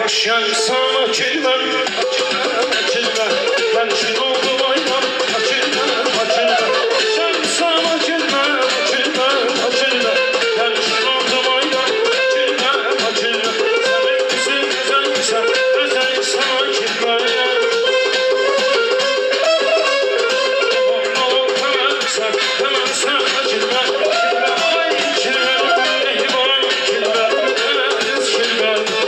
Şen sana kilmen, kilmen, ben şun oldum ayman, kilmen, kilmen. Şen sana kilmen, kilmen, kilmen, ben şun oldum ayman, kilmen, kilmen. Sen güzel güzel güzel, güzel sana kilmen. Hemen sana kilmen, kilmen, ay kilmen, ey vay kilmen, evet kilmen.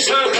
Sen